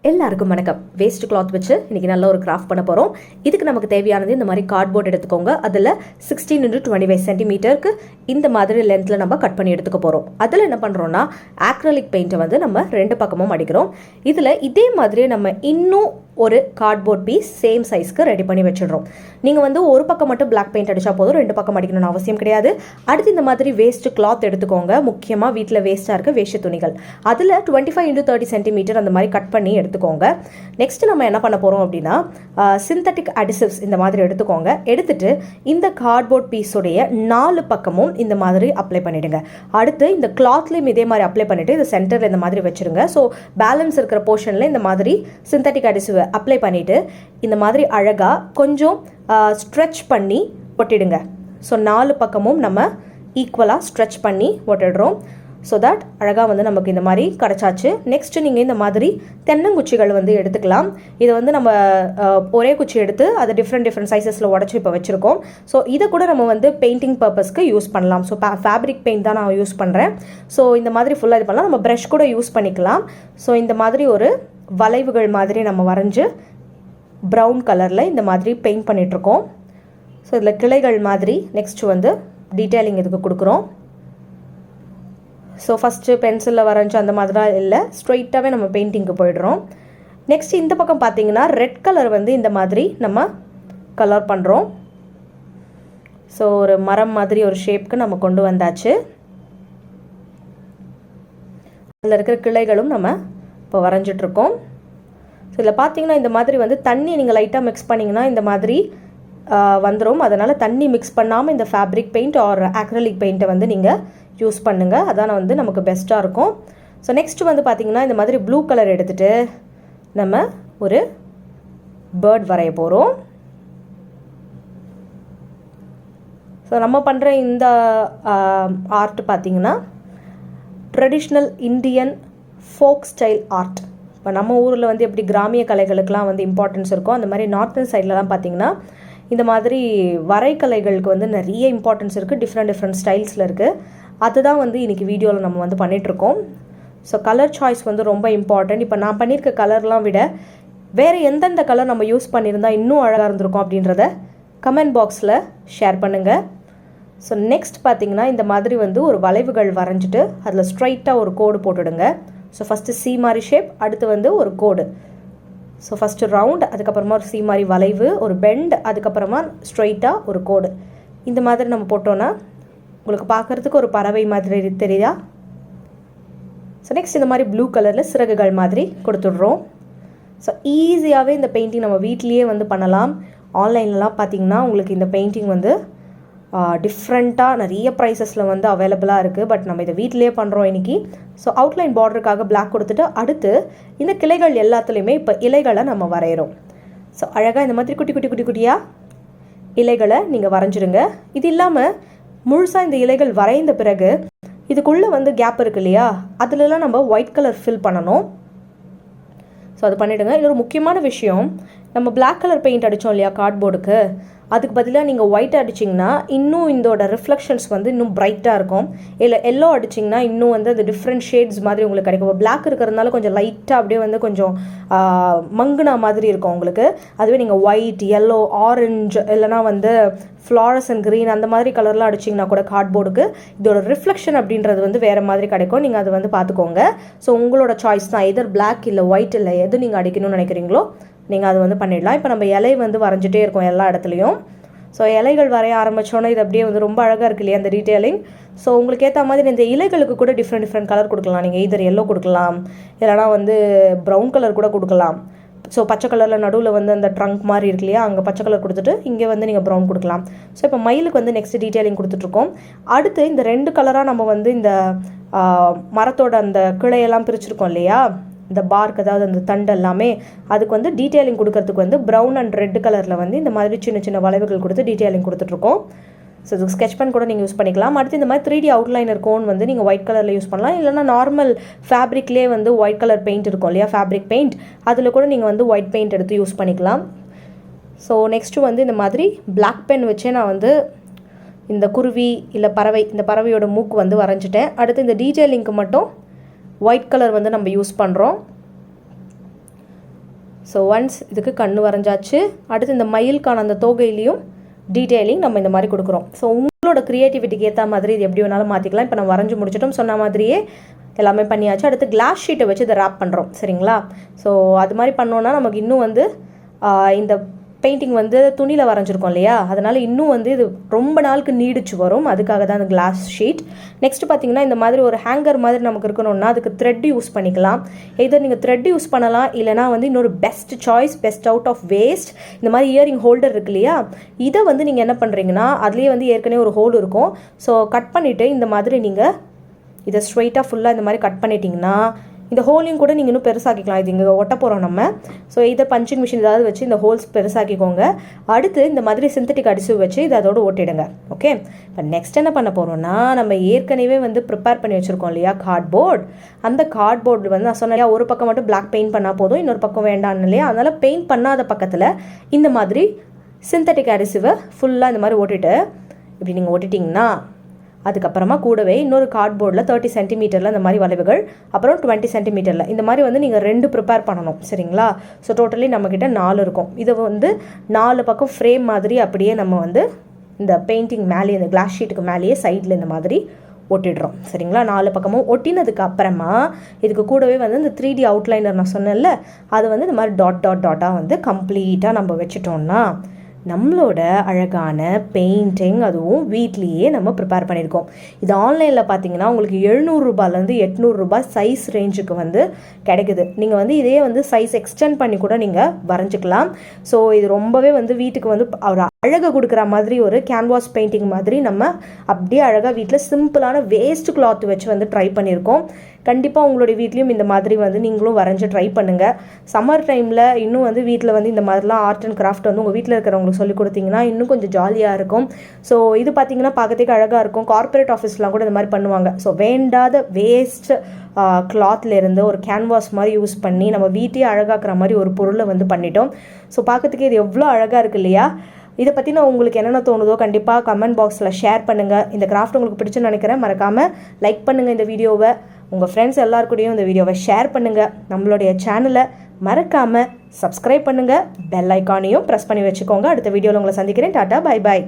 எல்லாருக்கும் வணக்கம். Waste cloth வச்சு இன்னைக்கு நல்ல ஒரு கிராஃப்ட் பண்ண போகிறோம். இதுக்கு நமக்கு தேவையானது இந்த மாதிரி கார்ட்போர்ட் எடுத்துக்கோங்க. அதில் 16 x 25 சென்டிமீட்டருக்கு இந்த மாதிரி லென்த்தில் நம்ம கட் பண்ணி எடுத்துக்க போகிறோம். அதில் என்ன பண்ணுறோன்னா ஆக்ரலிக் பெயிண்ட்டை வந்து நம்ம ரெண்டு பக்கமும் அடிக்கிறோம். இதில் இதே மாதிரி நம்ம இன்னும் ஒரு கார்ட்போர்ட் பீஸ் சேம் சைஸ்க்கு ரெடி பண்ணி வச்சிடுறோம். நீங்கள் வந்து ஒரு பக்கம் மட்டும் பிளாக் பெயிண்ட் அடித்தா போதும், ரெண்டு பக்கம் அடிக்கணும்னு அவசியம் கிடையாது. அடுத்து இந்த மாதிரி வேஸ்ட் கிளாத் எடுத்துக்கோங்க. முக்கியமாக வீட்டில் வேஸ்ட்டாக இருக்க வேஷ்டி துணிகள் அதில் 25 x 30 சென்டிமீட்டர் அந்த மாதிரி கட் பண்ணி எடுத்துக்கோங்க. நெக்ஸ்ட் நம்ம என்ன பண்ண போகிறோம் அப்படின்னா சிந்தட்டிக் அடிசிவ்ஸ் இந்த மாதிரி எடுத்துக்கோங்க. எடுத்துட்டு இந்த கார்ட்போர்ட் பீஸுடைய 4 பக்கமும் இந்த மாதிரி அப்ளை பண்ணிடுங்க. அடுத்து இந்த கிளாத்லேயும் இதே மாதிரி அப்ளை பண்ணிவிட்டு இது சென்டரில் இந்த மாதிரி வச்சுருங்க. ஸோ பேலன்ஸ் இருக்கிற போர்ஷனில் இந்த மாதிரி சிந்தட்டிக் அடிசிவ் அப்ளை பண்ணிவிட்டு இந்த மாதிரி அழகாக கொஞ்சம் ஸ்ட்ரெச் பண்ணி ஒட்டிடுங்க. ஸோ 4 பக்கமும் நம்ம ஈக்குவலாக ஸ்ட்ரெச் பண்ணி ஒட்டிடுறோம். ஸோ தட் அழகாக வந்து நமக்கு இந்த மாதிரி கிடச்சாச்சு. நெக்ஸ்ட்டு நீங்கள் இந்த மாதிரி தென்னங்குச்சிகள் வந்து எடுத்துக்கலாம். இதை வந்து நம்ம ஒரே குச்சி எடுத்து அதை டிஃப்ரெண்ட் சைஸஸில் உடச்சி இப்போ வச்சுருக்கோம். ஸோ இதை கூட நம்ம வந்து பெயிண்டிங் பர்பஸ்க்கு யூஸ் பண்ணலாம். ஸோ ஃபேப்ரிக் பெயிண்ட் தான் நான் யூஸ் பண்ணுறேன். ஸோ இந்த மாதிரி ஃபுல்லாக இது பண்ணலாம். நம்ம ப்ரஷ் கூட யூஸ் பண்ணிக்கலாம். ஸோ இந்த மாதிரி ஒரு வளைவுகள் மாதிரி நம்ம வரைஞ்சி ப்ரௌன் கலரில் இந்த மாதிரி பெயிண்ட் பண்ணிகிட்ருக்கோம். ஸோ இதில் கிளைகள் மாதிரி நெக்ஸ்ட்டு வந்து டீட்டெயிலிங் இதுக்கு கொடுக்குறோம். ஸோ ஃபஸ்ட்டு பென்சிலில் வரைஞ்சி அந்த மாதிரிலாம் இல்லை, ஸ்ட்ரெயிட்டாகவே நம்ம பெயிண்டிங்க்கு போயிடுறோம். நெக்ஸ்ட் இந்த பக்கம் பார்த்தீங்கன்னா ரெட் கலர் வந்து இந்த மாதிரி நம்ம கலர் பண்ணுறோம். ஸோ ஒரு மரம் மாதிரி ஒரு ஷேப்க்கு நம்ம கொண்டு வந்தாச்சு. அதில் இருக்கிற கிளைகளும் நம்ம இப்போ வரைஞ்சிட்ருக்கோம். ஸோ இதில் பார்த்தீங்கன்னா இந்த மாதிரி வந்து தண்ணி நீங்கள் லைட்டாக மிக்ஸ் பண்ணிங்கன்னா இந்த மாதிரி வந்துடும். அதனால் தண்ணி மிக்ஸ் பண்ணாமல் இந்த ஃபேப்ரிக் பெயிண்ட் ஆர் ஆக்ரலிக் பெயிண்ட்டை வந்து நீங்கள் யூஸ் பண்ணுங்கள். அதான் வந்து நமக்கு பெஸ்ட்டாக இருக்கும். ஸோ நெக்ஸ்ட்டு வந்து பார்த்திங்கன்னா இந்த மாதிரி ப்ளூ கலர் எடுத்துகிட்டு நம்ம ஒரு பேர்ட் வரைய போகிறோம். ஸோ நம்ம பண்ணுற இந்த ஆர்ட் பார்த்திங்கன்னா traditional Indian folk style art. இப்போ நம்ம ஊரில் வந்து எப்படி கிராமிய கலைகளுக்கெலாம் வந்து இம்பார்ட்டன்ஸ் இருக்கும், அந்த மாதிரி நார்த்தன் சைட்லலாம் பார்த்திங்கன்னா இந்த மாதிரி வரைகலைகளுக்கு வந்து நிறைய இம்பார்ட்டன்ஸ் இருக்குது. டிஃப்ரெண்ட் ஸ்டைல்ஸில் இருக்குது. அதுதான் வந்து இன்றைக்கி வீடியோவில் நம்ம வந்து பண்ணிகிட்ருக்கோம். ஸோ கலர் சாய்ஸ் வந்து ரொம்ப இம்பார்ட்டன்ட். இப்போ நான் பண்ணியிருக்க கலர்லாம் விட வேறு எந்தெந்த கலர் நம்ம யூஸ் பண்ணியிருந்தால் இன்னும் அழகாக இருந்திருக்கும் அப்படின்றத கமெண்ட் பாக்ஸில் ஷேர் பண்ணுங்கள். ஸோ நெக்ஸ்ட் பார்த்திங்கன்னா இந்த மாதிரி வந்து ஒரு வளைவுகள் வரைஞ்சிட்டு அதில் ஸ்ட்ரைட்டாக ஒரு கோடு போட்டுடுங்க. ஸோ ஃபஸ்ட்டு சி மாதிரி ஷேப், அடுத்து வந்து ஒரு கோடு. ஸோ ஃபஸ்ட்டு ரவுண்ட், அதுக்கப்புறமா ஒரு சி மாதிரி வளைவு, ஒரு பெண்ட், அதுக்கப்புறமா ஸ்ட்ரைட்டாக ஒரு கோடு. இந்த மாதிரி நம்ம போட்டோன்னா உங்களுக்கு பார்க்குறதுக்கு ஒரு பறவை மாதிரி தெரியுதா? ஸோ நெக்ஸ்ட் இந்த மாதிரி ப்ளூ கலரில் சிறகுகள் மாதிரி கொடுத்துட்றோம். ஸோ ஈஸியாகவே இந்த பெயிண்டிங் நம்ம வீட்லேயே வந்து பண்ணலாம். ஆன்லைன்லலாம் பார்த்திங்கன்னா உங்களுக்கு இந்த பெயிண்டிங் வந்து டிஃப்ரெண்ட்டாக நிறைய ப்ரைஸஸில் வந்து அவைலபிளாக இருக்குது. பட் நம்ம இதை வீட்டிலே பண்ணுறோம் இன்றைக்கி. ஸோ அவுட்லைன் பார்டருக்காக பிளாக் கொடுத்துட்டு அடுத்து இந்த கிளைகள் எல்லாத்துலேயுமே இப்போ இலைகளை நம்ம வரைகிறோம். ஸோ அழகாக இந்த மாதிரி குட்டியாக இலைகளை நீங்கள் வரைஞ்சிடுங்க. இது இல்லாமல் முழுசாக இந்த இலைகள் வரைந்த பிறகு இதுக்குள்ளே வந்து கேப் இருக்கு இல்லையா, அதிலலாம் நம்ம ஒயிட் கலர் ஃபில் பண்ணணும். ஸோ அது பண்ணிவிடுங்க. இது ஒரு முக்கியமான விஷயம். நம்ம பிளாக் கலர் பெயிண்ட் அடித்தோம் இல்லையா கார்ட்போர்டுக்கு, அதுக்கு பதிலாக நீங்கள் ஒயிட் அடிச்சிங்கன்னா இன்னும் இதோட ரிஃப்ளெக்ஷன்ஸ் வந்து இன்னும் பிரைட்டாக இருக்கும். இல்லை எல்லோ அடிச்சிங்கன்னா இன்னும் வந்து அது டிஃப்ரெண்ட் ஷேட்ஸ் மாதிரி உங்களுக்கு கிடைக்கும். இப்போ பிளாக் இருக்கிறதுனால கொஞ்சம் லைட்டாக அப்படியே வந்து கொஞ்சம் மங்குனா மாதிரி இருக்கும் உங்களுக்கு. அதுவே நீங்கள் ஒயிட், எல்லோ, ஆரஞ்சு இல்லைனா வந்து ஃப்ளாரஸ் அண்ட் க்ரீன் அந்த மாதிரி கலர்லாம் அடிச்சிங்கன்னா கூட கார்ட்போர்டுக்கு இதோட ரிஃப்ளெக்ஷன் அப்படின்றது வந்து வேறு மாதிரி கிடைக்கும். நீங்கள் அதை வந்து பார்த்துக்கோங்க. ஸோ உங்களோட சாய்ஸ் தான். எதர் பிளாக் இல்லை ஒயிட் இல்லை எது நீங்கள் அடிக்கணும்னு நினைக்கிறீங்களோ நீங்கள் அது வந்து பண்ணிடலாம். இப்போ நம்ம இலை வந்து வரைஞ்சிட்டே இருக்கோம் எல்லா இடத்துலையும். ஸோ இலைகள் வரைய ஆரம்பித்தோன்னே இது அப்படியே வந்து ரொம்ப அழகாக இருக்கு இல்லையா அந்த டீட்டெயிலிங். ஸோ உங்களுக்கு ஏற்ற மாதிரி இந்த இலைகளுக்கு கூட டிஃப்ரெண்ட் கலர் கொடுக்கலாம். நீங்கள் இதர் எல்லோ கொடுக்கலாம், இல்லைனா வந்து ப்ரௌன் கலர் கூட கொடுக்கலாம். ஸோ பச்சை கலரில் நடுவில் வந்து அந்த ட்ரங்க் மாதிரி இருக்கு இல்லையா, அங்கே பச்சை கலர் கொடுத்துட்டு இங்கே வந்து நீங்கள் ப்ரௌன் கொடுக்கலாம். ஸோ இப்போ மயிலுக்கு வந்து நெக்ஸ்ட் டீட்டெயிலிங் கொடுத்துட்ருக்கோம். அடுத்து இந்த 2 கலராக நம்ம வந்து இந்த மரத்தோட அந்த கிளையெல்லாம் பிரிச்சுருக்கோம் இல்லையா, இந்த பார்க் அதாவது அந்த தண்டு எல்லாமே, அதுக்கு வந்து டீட்டெயிலிங் கொடுக்கறதுக்கு வந்து ப்ரௌன் அண்ட் ரெட் கலரில் வந்து இந்த மாதிரி சின்ன வளைவுகள் கொடுத்து டீட்டெயிலிங் கொடுத்துட்ருக்கோம். ஸோ இது ஸ்கெட்ச் பென் கூட நீங்கள் யூஸ் பண்ணிக்கலாம். அடுத்து இந்த மாதிரி 3D அவுட்லைனர் கோன் வந்து நீங்கள் ஒயிட் கலரில் யூஸ் பண்ணலாம். இல்லைனா நார்மல் ஃபேப்ரிக்லேயே வந்து ஒயிட் கலர் பெயிண்ட் இருக்கும் இல்லையா, ஃபேப்ரிக் பெயிண்ட், அதில் கூட நீங்கள் வந்து ஒயிட் பெயிண்ட் எடுத்து யூஸ் பண்ணிக்கலாம். ஸோ நெக்ஸ்ட்டு வந்து இந்த மாதிரி பிளாக் பென் வச்சே நான் வந்து இந்த குருவி இல்லை பறவை, இந்த பறவையோட மூக்கு வந்து வரைஞ்சிட்டேன். அடுத்து இந்த டீட்டெயிலிங்க்கு மட்டும் ஒயிட் கலர் வந்து நம்ம யூஸ் பண்ணுறோம். ஸோ ஒன்ஸ் இதுக்கு கண்ணு வரைஞ்சாச்சு. அடுத்து இந்த மயிலுக்கான அந்த தோகையிலையும் டீட்டெயிலிங் நம்ம இந்த மாதிரி கொடுக்குறோம். ஸோ உங்களோட க்ரியேட்டிவிட்டிக்கு ஏற்ற மாதிரி இது எப்படி வேணாலும் மாற்றிக்கலாம். இப்போ நம்ம வரைஞ்சி முடிச்சிட்டோம், சொன்ன மாதிரியே எல்லாமே பண்ணியாச்சு. அடுத்து கிளாஸ் ஷீட்டை வச்சு இதை ரேப் பண்ணுறோம், சரிங்களா? ஸோ அது மாதிரி பண்ணோன்னா நமக்கு இன்னும் வந்து இந்த பெயிண்டிங் வந்து துணியில் வரைஞ்சிருக்கோம் இல்லையா, அதனால் இன்னும் வந்து இது ரொம்ப நாளுக்கு நீடிச்சு வரும். அதுக்காக தான் அந்த கிளாஸ் ஷீட். நெக்ஸ்ட் பார்த்தீங்கன்னா இந்த மாதிரி ஒரு ஹேங்கர் மாதிரி நமக்கு இருக்கணும்னா அதுக்கு த்ரெட் யூஸ் பண்ணிக்கலாம். எதோ நீங்கள் த்ரெட் யூஸ் பண்ணலாம், இல்லைனா வந்து இன்னொரு best choice, best out of waste இந்த மாதிரி இயரிங் ஹோல்டர் இருக்கு இல்லையா, இதை வந்து நீங்கள் என்ன பண்ணுறீங்கன்னா அதுலேயே வந்து ஏற்கனவே ஒரு ஹோல் இருக்கும். ஸோ கட் பண்ணிவிட்டு இந்த மாதிரி நீங்கள் இதை ஸ்ட்ரைட்டாக ஃபுல்லாக இந்த மாதிரி கட் பண்ணிட்டீங்கன்னா இந்த ஹோலையும் கூட நீங்கள் இன்னும் பெருசாக்கிக்கலாம். இது இங்கே ஒட்ட போகிறோம் நம்ம. ஸோ இதை பஞ்சிங் மிஷின் ஏதாவது வச்சு இந்த ஹோல்ஸ் பெருசாக்கிக்கோங்க. அடுத்து இந்த மாதிரி சிந்தட்டிக் அடிசிவ் வச்சு இதை அதோடு ஓட்டிடுங்க. ஓகே, இப்போ நெக்ஸ்ட் என்ன பண்ண போகிறோம்னா நம்ம ஏற்கனவே வந்து ப்ரிப்பேர் பண்ணி வச்சுருக்கோம் இல்லையா கார்ட்போர்ட், அந்த கார்ட்போர்டு வந்து நான் சொன்னேன் ஒரு பக்கம் மட்டும் பிளாக் பெயிண்ட் பண்ணால் போதும், இன்னொரு பக்கம் வேண்டான்னு இல்லையா, அதனால் பெயிண்ட் பண்ணாத பக்கத்தில் இந்த மாதிரி சிந்தட்டிக் அடிசிவை ஃபுல்லாக இந்த மாதிரி ஓட்டிட்டு இப்படி நீங்கள் ஓட்டிட்டிங்கன்னா அதுக்கப்புறமா கூடவே இன்னொரு கார்ட்போர்டில் 30 சென்டிமீட்டரில் இந்த மாதிரி வளைவுகள், அப்புறம் 20 சென்டிமீட்டரில் இந்த மாதிரி வந்து நீங்கள் 2 ப்ரிப்பேர் பண்ணணும், சரிங்களா? ஸோ டோட்டலி நம்மக்கிட்ட 4 இருக்கும். இதை வந்து 4 பக்கம் ஃப்ரேம் மாதிரி அப்படியே நம்ம வந்து இந்த பெயிண்டிங் மேலேயே இந்த கிளாஸ் ஷீட்டுக்கு மேலேயே சைடில் இந்த மாதிரி ஒட்டிடுறோம், சரிங்களா? 4 பக்கமும் ஒட்டினதுக்கு அப்புறமா இதுக்கு கூடவே வந்து இந்த 3D அவுட்லைனர் நான் சொன்னேன்ல, அது வந்து இந்த மாதிரி டாட்டாக வந்து கம்ப்ளீட்டாக நம்ம வச்சுட்டோம்னா நம்மளோட அழகான பெயிண்டிங் அதுவும் வீட்லேயே நம்ம ப்ரிப்பேர் பண்ணியிருக்கோம். இது ஆன்லைனில் பார்த்தீங்கன்னா உங்களுக்கு 700 ரூபாயிலேருந்து 800 ரூபாய் சைஸ் ரேஞ்சுக்கு வந்து கிடைக்குது. நீங்கள் வந்து இதே வந்து சைஸ் எக்ஸ்டெண்ட் பண்ணி கூட நீங்கள் வரைஞ்சிக்கலாம். ஸோ இது ரொம்பவே வந்து வீட்டுக்கு வந்து ஒரு அழகை கொடுக்குற மாதிரி ஒரு கேன்வாஸ் பெயிண்டிங் மாதிரி நம்ம அப்படியே அழகாக வீட்டில் சிம்பிளான வேஸ்ட் கிளாத் வச்சு வந்து ட்ரை பண்ணியிருக்கோம். கண்டிப்பாக உங்களுடைய வீட்லேயும் இந்த மாதிரி வந்து நீங்களும் வரைஞ்சி ட்ரை பண்ணுங்கள். சம்மர் டைமில் இன்னும் வந்து வீட்டில் வந்து இந்த மாதிரிலாம் ஆர்ட் அண்ட் கிராஃப்ட் வந்து உங்கள் வீட்டில் இருக்கிறவங்களுக்கு சொல்லிக் கொடுத்தீங்கன்னா இன்னும் கொஞ்சம் ஜாலியாக இருக்கும். ஸோ இது பார்த்திங்கன்னா பார்க்கறதுக்கு அழகாக இருக்கும். கார்ப்பரேட் ஆஃபீஸ்லாம் கூட இந்த மாதிரி பண்ணுவாங்க. ஸோ வேண்டாத வேஸ்ட் கிளாத்லேருந்து ஒரு கேன்வாஸ் மாதிரி யூஸ் பண்ணி நம்ம வீட்டையே அழகாக்குற மாதிரி ஒரு பொருளை வந்து பண்ணிட்டோம். ஸோ பார்க்கறதுக்கு இது எவ்வளோ அழகாக இருக்குது இல்லையா? இதை பற்றி நான் உங்களுக்கு என்னென்ன தோணுதோ கண்டிப்பாக கமெண்ட் பாக்ஸில் ஷேர் பண்ணுங்கள். இந்த கிராஃப்ட் உங்களுக்கு பிடிச்சுன்னு நினைக்கிறேன். மறக்காமல் லைக் பண்ணுங்கள் இந்த வீடியோவை. உங்கள் ஃப்ரெண்ட்ஸ் எல்லாருக்கூடையும் இந்த வீடியோவை ஷேர் பண்ணுங்கள். நம்மளுடைய சேனலை மறக்காமல் சப்ஸ்கிரைப் பண்ணுங்கள். பெல் ஐக்கானையும் ப்ரெஸ் பண்ணி வச்சுக்கோங்க. அடுத்த வீடியோவில் உங்களை சந்திக்கிறேன். Tata, bye bye.